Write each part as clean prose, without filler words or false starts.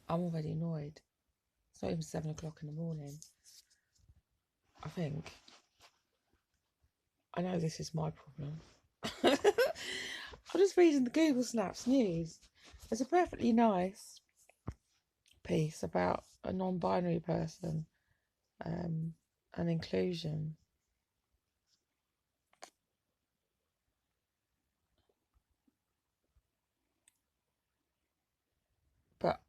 I'm already annoyed. It's not even 7 o'clock in the morning. I think. I know this is my problem. I'm just reading the Google Snaps news. There's a perfectly nice piece about a non-binary person and inclusion. But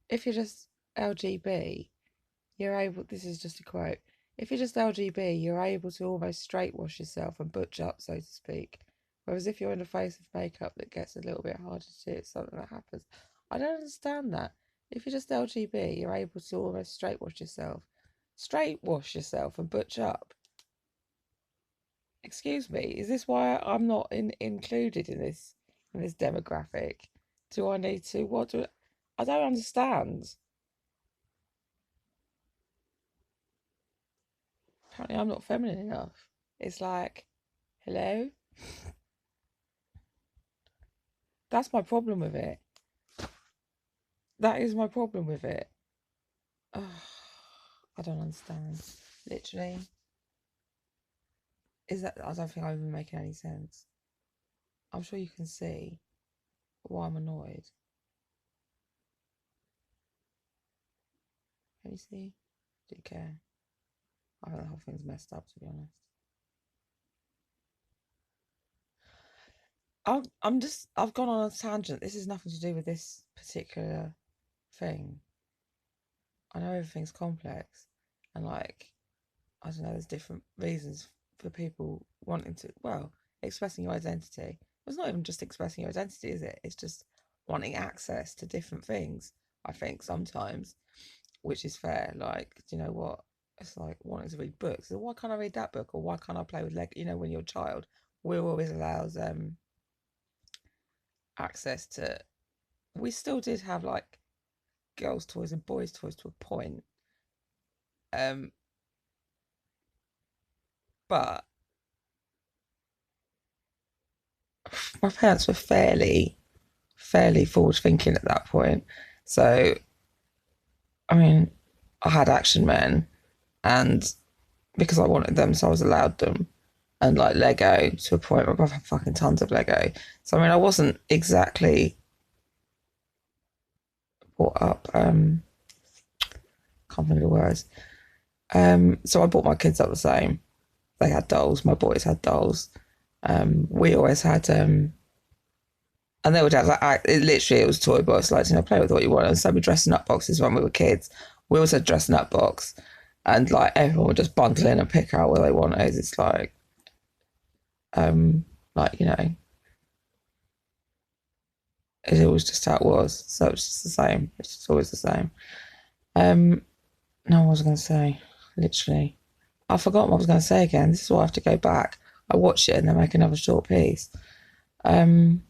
if you're just LGB, you're able, this is just a quote, if you're just LGB, you're able to almost straight wash yourself and butch up, so to speak. Whereas if you're in a face of makeup, that gets a little bit harder to do. It's something that happens. I don't understand that. If you're just LGB, you're able to almost straight wash yourself. Straight wash yourself and butch up. Excuse me, is this why I'm not included in this demographic? Do I need to? What do I don't understand. Apparently, I'm not feminine enough. It's like, hello? That's my problem with it. That is my problem with it. Ugh, I don't understand. Literally. I don't think I'm even making any sense. I'm sure you can see why I'm annoyed. Can you see? Do you care? I think the whole thing's messed up, to be honest. I've gone on a tangent. This has nothing to do with this particular thing. I know everything's complex and like, I don't know, there's different reasons for people wanting to, well, expressing your identity. It's not even just expressing your identity, is it? It's just wanting access to different things, I think, sometimes, which is fair. Like, do you know what? It's like wanting to read books. So why can't I read that book? Or why can't I play with Lego? You know, when you're a child, we're always allowed access to, we still did have like girls' toys and boys' toys to a point. But my parents were fairly forward thinking at that point. So, I mean, I had Action Men, and because I wanted them, so I was allowed them. And like Lego to a point where I've had fucking tons of Lego. So, I mean, I wasn't exactly brought up, can't think of the words. So I brought my kids up the same. They had dolls, my boys had dolls. We always had, and they would have like, it was toy box, like, you know, play with what you want. And so we dressing up boxes when we were kids. We also had dressing up box, and like everyone would just bundle in and pick out what they wanted. It's like, you know, it was just how it was. So it's just the same. It's just always the same. Um, no, what was I going to say? Literally, I forgot what I was going to say again. This is why I have to go back. I watch it and then make another short piece. Um,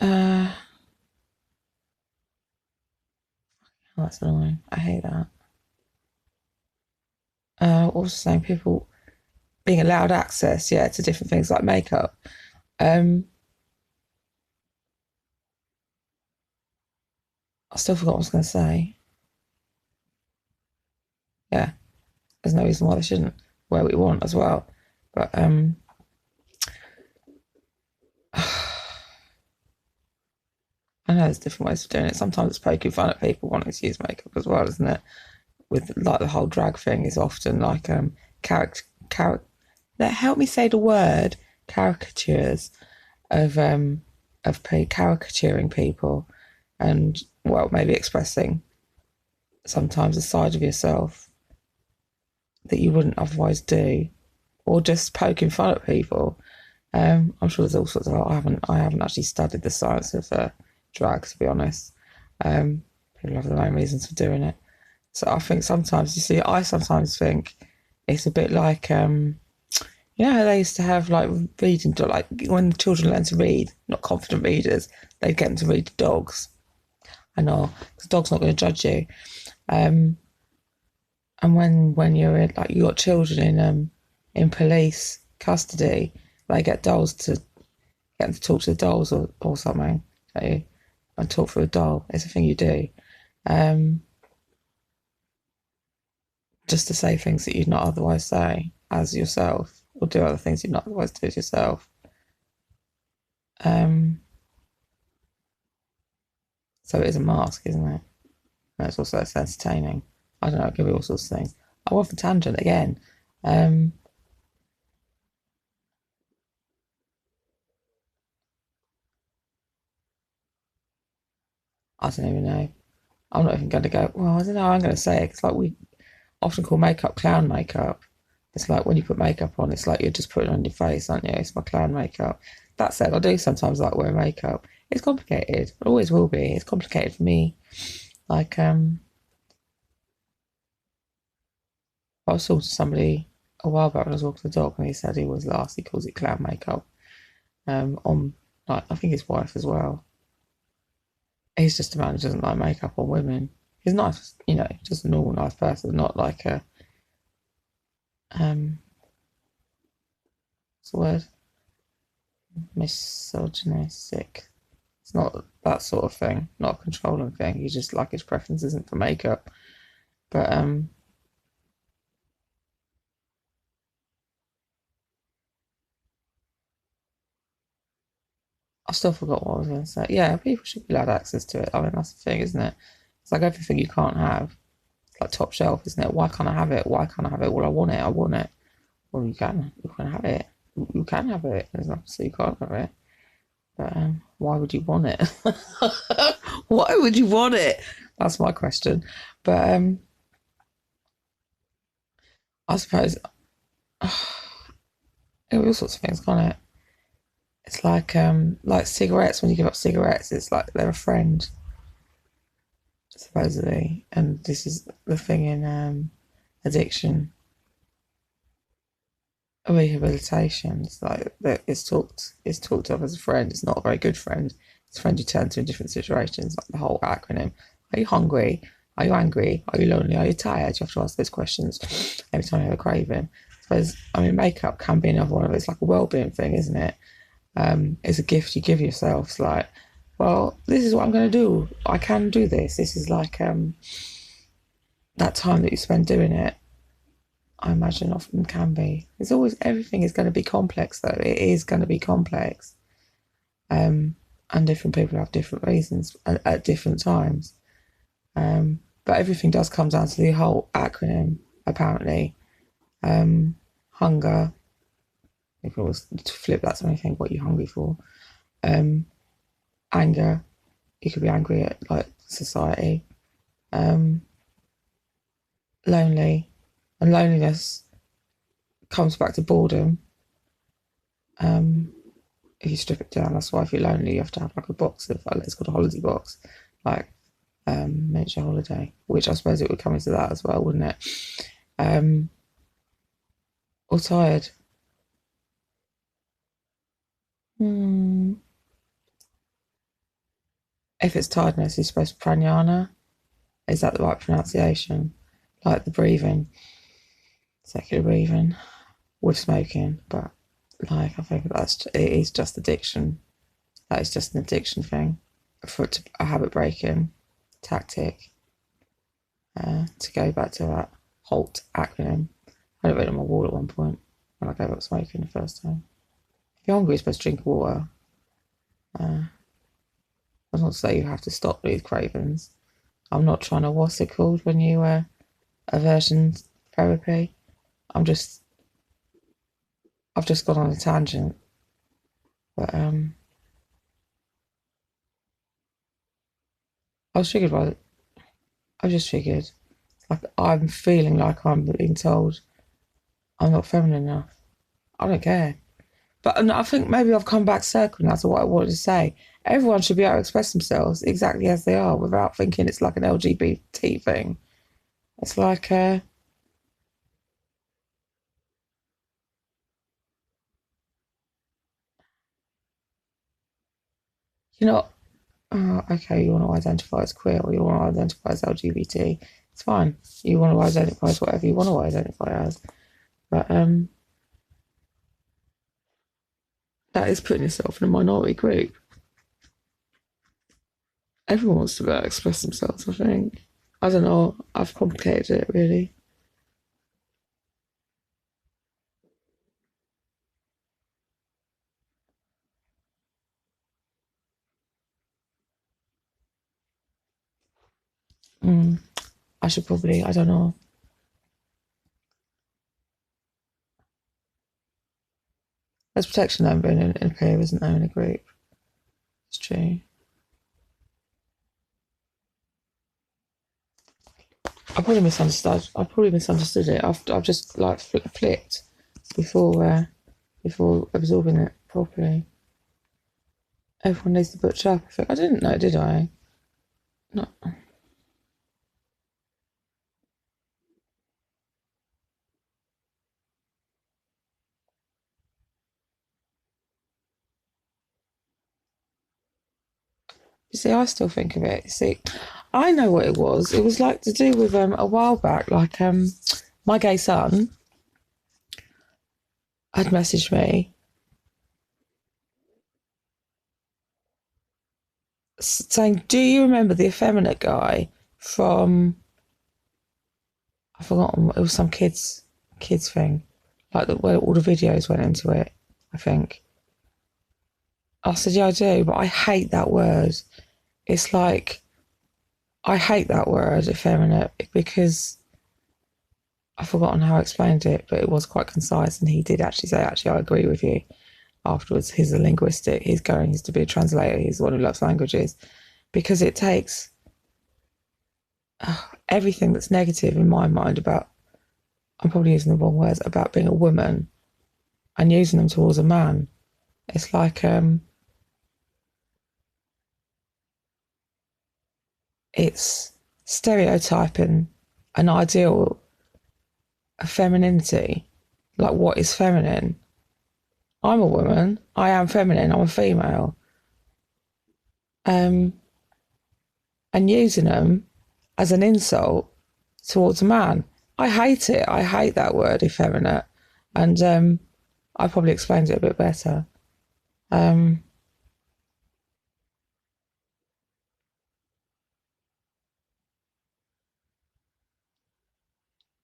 uh, oh, that's annoying. I hate that. Also saying people being allowed access, yeah, to different things like makeup. Um, I still forgot what I was going to say. Yeah, there's no reason why they shouldn't wear what you want as well. But I know there's different ways of doing it. Sometimes it's poking fun at people wanting to use makeup as well, isn't it? With like the whole drag thing is often like character help me say the word caricatures of caricaturing people and well maybe expressing sometimes a side of yourself that you wouldn't otherwise do, or just poking fun at people. I'm sure there's all sorts of. I haven't actually studied the science of drag, to be honest. People have their own reasons for doing it. So I think sometimes, you see, I sometimes think it's a bit like, you know how they used to have like reading, like when children learn to read, not confident readers, they'd get them to read to dogs. I know, because dog's not going to judge you. Um, and when you're in, like you got children in police custody, they get dolls to getting to talk to the dolls or something, and talk through a doll. It's a thing you do. Um, just to say things that you'd not otherwise say as yourself, or do other things you'd not otherwise do as yourself. Um, so it is a mask, isn't it? And it's also it's entertaining. I don't know, it could be all sorts of things. I went for tangent again. Um, I don't even know. I'm not even going to go, well, I don't know, I'm going to say it. It's like we often call makeup clown makeup. It's like when you put makeup on, it's like you're just putting it on your face, aren't you? It's my clown makeup. That said, I do sometimes like wearing makeup. It's complicated. It always will be. It's complicated for me. Like, I was talking to somebody a while back when I was walking the dog, and he said he was last. He calls it clown makeup. On like I think his wife as well. He's just a man who doesn't like makeup on women. He's nice, just a normal nice person, not like a what's the word? Misogynistic. It's not that sort of thing, not a controlling thing. He just like his preference isn't for makeup. But I still forgot what I was going to say. Yeah, people should be allowed access to it. I mean, that's the thing, isn't it? It's like everything you can't have. It's like top shelf, isn't it? Why can't I have it? Why can't I have it? Well, I want it. I want it. Well, you can. You can have it. You can have it. There's nothing to say you can't have it. But why would you want it? Why would you want it? That's my question. But I suppose it all sorts of things, can't it? It's like cigarettes. When you give up cigarettes, it's like they're a friend, supposedly. And this is the thing in addiction rehabilitation. It's like that it's talked of as a friend. It's not a very good friend. It's a friend you turn to in different situations, like the whole acronym. Are you hungry? Are you angry? Are you lonely? Are you tired? You have to ask those questions every time you have a craving. I mean, makeup can be another one of it. It's like a well-being thing, isn't it? It's a gift you give yourself. It's like, well, this is what I'm going to do. I can do this. This is like that time that you spend doing it. I imagine often can be. It's always everything is going to be complex, though. It is going to be complex, and different people have different reasons at different times. But everything does come down to the whole acronym, apparently. Hunger. If it was to flip that to anything, what are you hungry for? Um, Anger. You could be angry at like society. Um, Lonely, and loneliness comes back to boredom. Um, if you strip it down, that's why if you're lonely, you have to have like a box of, like, it's called a holiday box, like miniature holiday, which I suppose it would come into that as well, wouldn't it? Um, or tired. Hmm. If it's tiredness, you're supposed to pranayana. Is that the right pronunciation? Like the breathing, secular breathing with smoking, but like I think it is just addiction. That is just an addiction thing for a habit breaking tactic. To go back to that HALT acronym. I had it written on my wall at one point when I gave up smoking the first time. If you're hungry, you're supposed to drink water. That's not to say you have to stop these cravings. I'm not trying to, what's it called when you aversion therapy? I'm just, I've just gone on a tangent. But I was triggered by it. I just triggered. Like I'm feeling like I'm being told I'm not feminine enough. I don't care. But I think maybe I've come back circling. That's what I wanted to say. Everyone should be able to express themselves exactly as they are without thinking it's like an LGBT thing. It's like, you know, okay, you want to identify as queer or you want to identify as LGBT. It's fine. You want to identify as whatever you want to identify as. But that is putting yourself in a minority group. Everyone wants to be able to express themselves, I think. I don't know. I've complicated it really. Mm. I should probably, I don't know. There's protection there in a pair, isn't there, in a group? It's true. I probably misunderstood it. I've just like flipped before absorbing it properly. Everyone needs to butch up. I didn't know, did I? No. You see, I still think of it. You see, I know what it was. It was like to do with a while back, like my gay son had messaged me saying, "Do you remember the effeminate guy from? I forgot. It was some kids thing, like where all the videos went into it. I think." I said, "Yeah, I do, but I hate that word. It's like I hate that word, effeminate, because I've forgotten how I explained it, but it was quite concise, and he did actually say, actually, I agree with you." Afterwards, he's a linguistic. He's to be a translator. He's one who loves languages, because it takes everything that's negative in my mind about, I'm probably using the wrong words, about being a woman and using them towards a man. It's like it's stereotyping an ideal of femininity, like what is feminine. I'm a woman. I am feminine. I'm a female. Um, and using them as an insult towards a man. I hate it. I hate that word, effeminate. And I probably explained it a bit better. Um,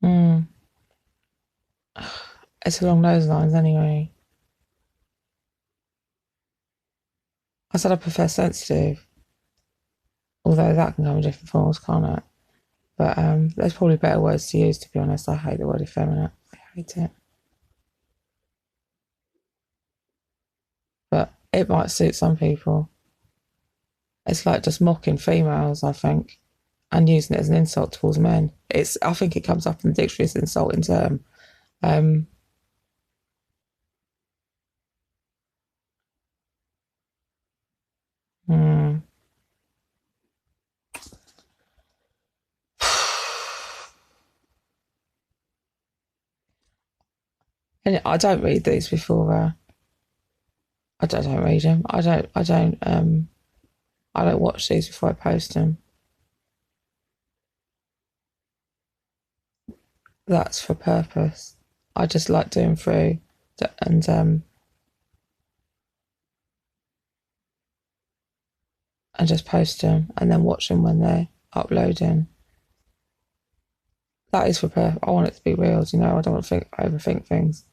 mm, it's along those lines anyway. I said I prefer sensitive, although that can come in different forms, can't it? But there's probably better words to use, to be honest. I hate the word effeminate. I hate it. But it might suit some people. It's like just mocking females, I think, and using it as an insult towards men. I think it comes up in the dictionary as an insulting term. Um, hmm. And I don't read these before. I don't read them. I don't watch these before I post them. That's for purpose. I just like doing through and just post them and then watch them when they're uploading. That is for purpose. I want it to be real. You know, I don't want to overthink things,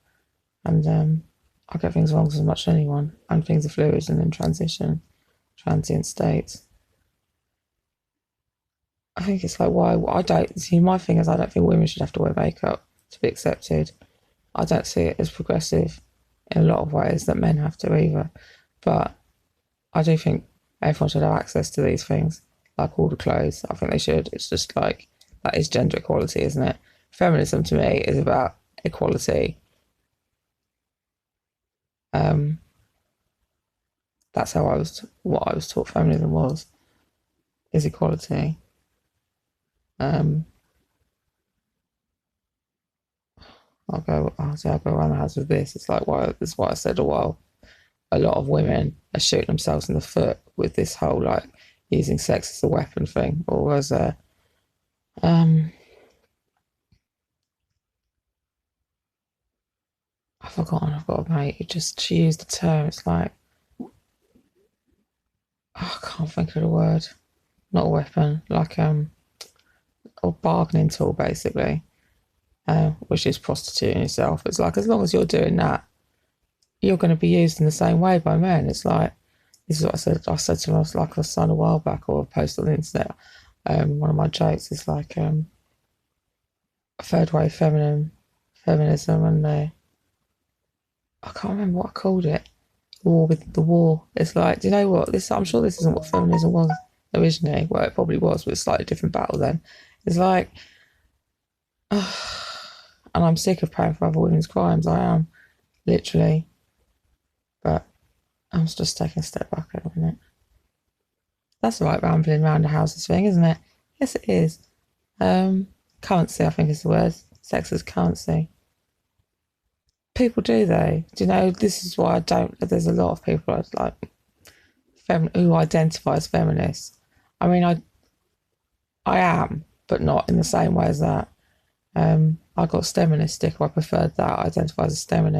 and I get things wrong as much as anyone. And things are fluid and in transition, transient states. I think it's like why I don't see. My thing is I don't think women should have to wear makeup to be accepted. I don't see it as progressive in a lot of ways that men have to either. But I do think everyone should have access to these things, like all the clothes. I think they should. It's just like that is gender equality, isn't it? Feminism to me is about equality. Um, that's what I was taught feminism was, is equality. Um, I'll go around the house with this. It's like why this is what I said a while. A lot of women are shooting themselves in the foot with this whole like using sex as a weapon thing, or as a um I've forgotten. I've got a mate who she used the term. It's like, oh, I can't think of the word. Not a weapon, like a bargaining tool, basically, which is prostituting yourself. It's like, as long as you're doing that, you're going to be used in the same way by men. It's like, this is what I said. I said to him, I was like a son a while back, or a post on the internet. One of my jokes is like, third wave feminism, and I can't remember what I called it. War with the war. It's like, do you know what? I'm sure this isn't what feminism was originally. Well, it probably was, but it's a slightly different battle then. It's like, and I'm sick of paying for other women's crimes. I am, literally. But I'm just taking a step back a minute. That's right, rambling around the houses thing, isn't it? Yes, it is. Currency, I think is the word. Sex is currency. People do though. Do you know? This is why I don't. There's a lot of people like who identify as feminists. I mean, I am, but not in the same way as that. I got STEMinist sticker. I preferred that. I identify as a STEMinist.